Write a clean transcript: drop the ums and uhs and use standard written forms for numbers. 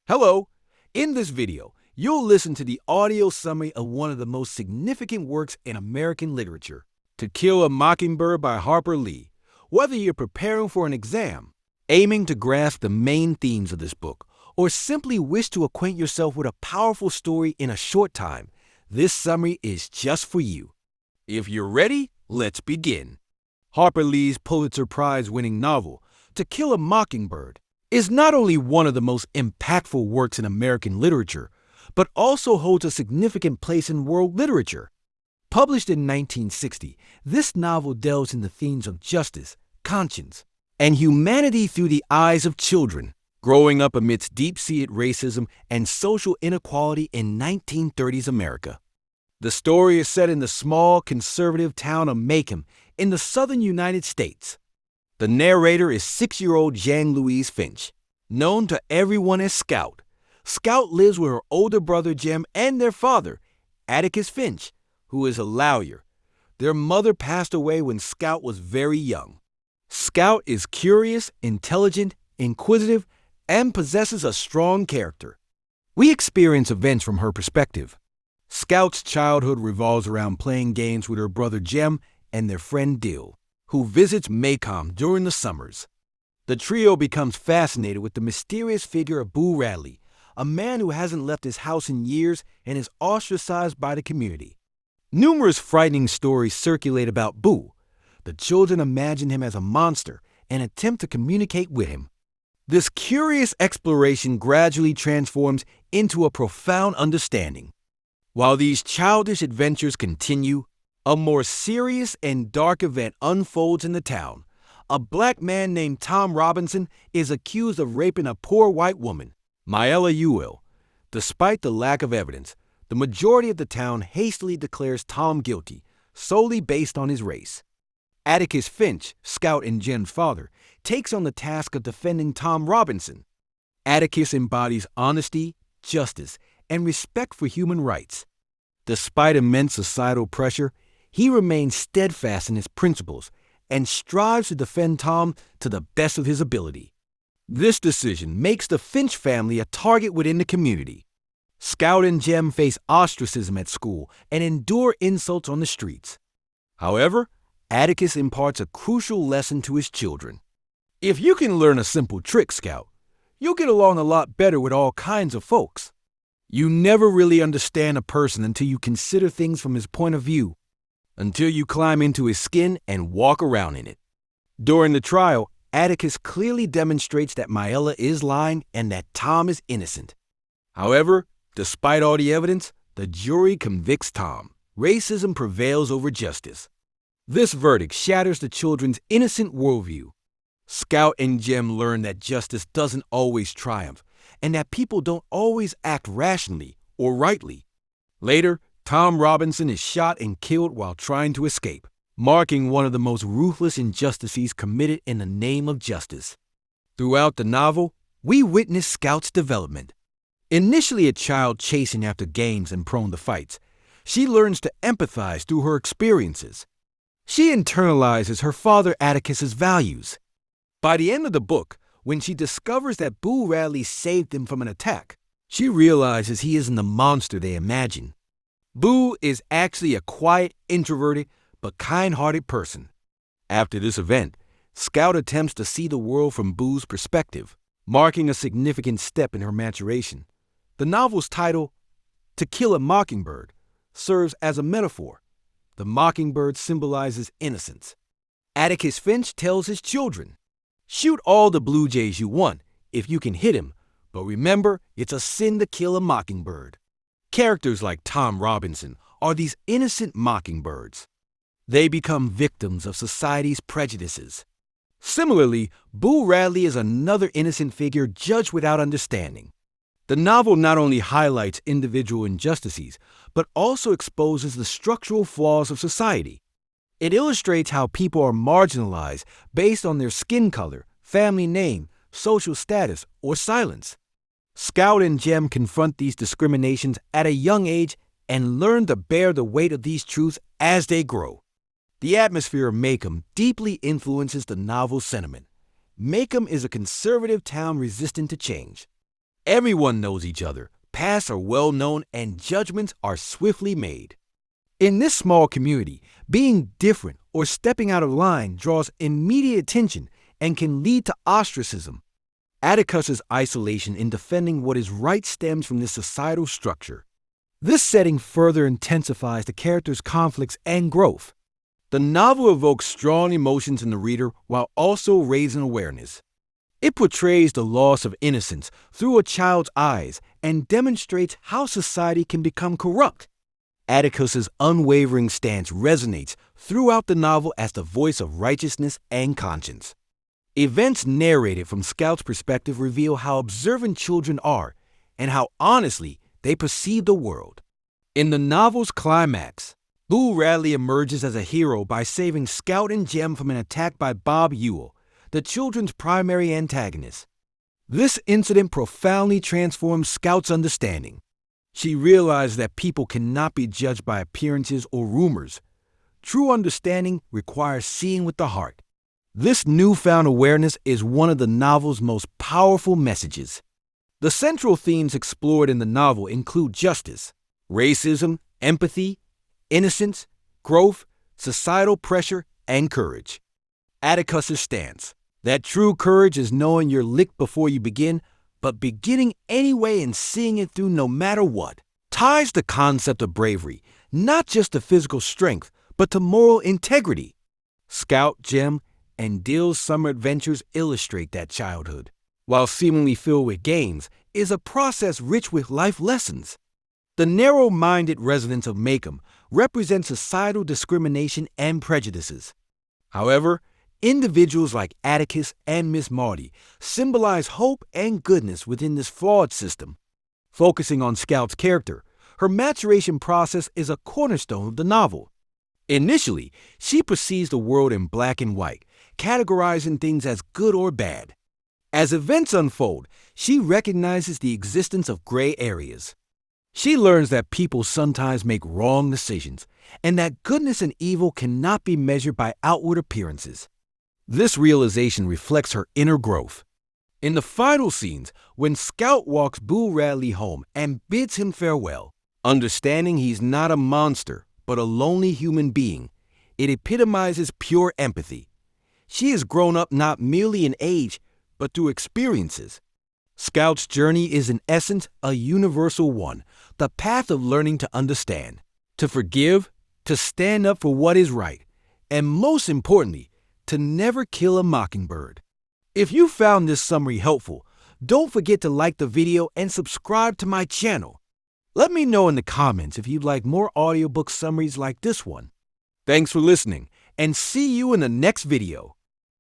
Hello! In this video, you'll listen to the audio summary of one of the most significant works in American literature, To Kill a Mockingbird by Harper Lee. Whether you're preparing for an exam, aiming to grasp the main themes of this book, or simply wish to acquaint yourself with a powerful story in a short time, this summary is just for you. If you're ready, let's begin. Harper Lee's Pulitzer Prize-winning novel, To Kill a Mockingbird, is not only one of the most impactful works in American literature, but also holds a significant place in world literature. Published in 1960, this novel delves into themes of justice, conscience, and humanity through the eyes of children, growing up amidst deep-seated racism and social inequality in 1930s America. The story is set in the small, conservative town of Macomb in the southern United States. The narrator is 6-year-old Jean-Louise Finch, known to everyone as Scout. Scout lives with her older brother Jem and their father, Atticus Finch, who is a lawyer. Their mother passed away when Scout was very young. Scout is curious, intelligent, inquisitive, and possesses a strong character. We experience events from her perspective. Scout's childhood revolves around playing games with her brother Jem and their friend Dill, who visits Macomb during the summers. The trio becomes fascinated with the mysterious figure of Boo Radley, a man who hasn't left his house in years and is ostracized by the community. Numerous frightening stories circulate about Boo. The children imagine him as a monster and attempt to communicate with him. This curious exploration gradually transforms into a profound understanding. While these childish adventures continue, a more serious and dark event unfolds in the town. A black man named Tom Robinson is accused of raping a poor white woman, Myella Ewell. Despite the lack of evidence, the majority of the town hastily declares Tom guilty, solely based on his race. Atticus Finch, Scout and Jem's father, takes on the task of defending Tom Robinson. Atticus embodies honesty, justice, and respect for human rights. Despite immense societal pressure, he remains steadfast in his principles and strives to defend Tom to the best of his ability. This decision makes the Finch family a target within the community. Scout and Jem face ostracism at school and endure insults on the streets. However, Atticus imparts a crucial lesson to his children. If you can learn a simple trick, Scout, you'll get along a lot better with all kinds of folks. You never really understand a person until you consider things from his point of view, until you climb into his skin and walk around in it. During the trial, Atticus clearly demonstrates that Myella is lying and that Tom is innocent. However, despite all the evidence, the jury convicts Tom. Racism prevails over justice. This verdict shatters the children's innocent worldview. Scout and Jem learn that justice doesn't always triumph, and that people don't always act rationally or rightly. Later, Tom Robinson is shot and killed while trying to escape, marking one of the most ruthless injustices committed in the name of justice. Throughout the novel, we witness Scout's development. Initially a child chasing after games and prone to fights, she learns to empathize through her experiences. She internalizes her father Atticus's values. By the end of the book, when she discovers that Boo Radley saved him from an attack, she realizes he isn't the monster they imagine. Boo is actually a quiet, introverted, but kind-hearted person. After this event, Scout attempts to see the world from Boo's perspective, marking a significant step in her maturation. The novel's title, To Kill a Mockingbird, serves as a metaphor. The mockingbird symbolizes innocence. Atticus Finch tells his children, "Shoot all the blue jays you want if you can hit him, but remember, it's a sin to kill a mockingbird." Characters like Tom Robinson are these innocent mockingbirds. They become victims of society's prejudices. Similarly, Boo Radley is another innocent figure judged without understanding. The novel not only highlights individual injustices, but also exposes the structural flaws of society. It illustrates how people are marginalized based on their skin color, family name, social status, or silence. Scout and Jem confront these discriminations at a young age and learn to bear the weight of these truths as they grow. The atmosphere of Macomb deeply influences the novel's sentiment. Macomb is a conservative town resistant to change. Everyone knows each other, paths are well known, and judgments are swiftly made. In this small community, being different or stepping out of line draws immediate attention and can lead to ostracism. Atticus's isolation in defending what is right stems from this societal structure. This setting further intensifies the character's conflicts and growth. The novel evokes strong emotions in the reader while also raising awareness. It portrays the loss of innocence through a child's eyes and demonstrates how society can become corrupt. Atticus's unwavering stance resonates throughout the novel as the voice of righteousness and conscience. Events narrated from Scout's perspective reveal how observant children are and how honestly they perceive the world. In the novel's climax, Boo Radley emerges as a hero by saving Scout and Jem from an attack by Bob Ewell, the children's primary antagonist. This incident profoundly transforms Scout's understanding. She realized that people cannot be judged by appearances or rumors. True understanding requires seeing with the heart. This newfound awareness is one of the novel's most powerful messages. The central themes explored in the novel include justice, racism, empathy, innocence, growth, societal pressure, and courage. Atticus's stance, that true courage is knowing you're licked before you begin, but beginning anyway and seeing it through no matter what, ties the concept of bravery, not just to physical strength, but to moral integrity. Scout, Jem, and Dill's summer adventures illustrate that childhood, while seemingly filled with games, is a process rich with life lessons. The narrow-minded residents of Macomb represent societal discrimination and prejudices. However, individuals like Atticus and Miss Marty symbolize hope and goodness within this flawed system. Focusing on Scout's character, her maturation process is a cornerstone of the novel. Initially, she perceives the world in black and white, categorizing things as good or bad. As events unfold, she recognizes the existence of gray areas. She learns that people sometimes make wrong decisions, and that goodness and evil cannot be measured by outward appearances. This realization reflects her inner growth. In the final scenes, when Scout walks Boo Radley home and bids him farewell, understanding he's not a monster, but a lonely human being, it epitomizes pure empathy. She has grown up not merely in age, but through experiences. Scout's journey is in essence a universal one, the path of learning to understand, to forgive, to stand up for what is right, and most importantly, to never kill a mockingbird. If you found this summary helpful, don't forget to like the video and subscribe to my channel. Let me know in the comments if you'd like more audiobook summaries like this one. Thanks for listening, and see you in the next video.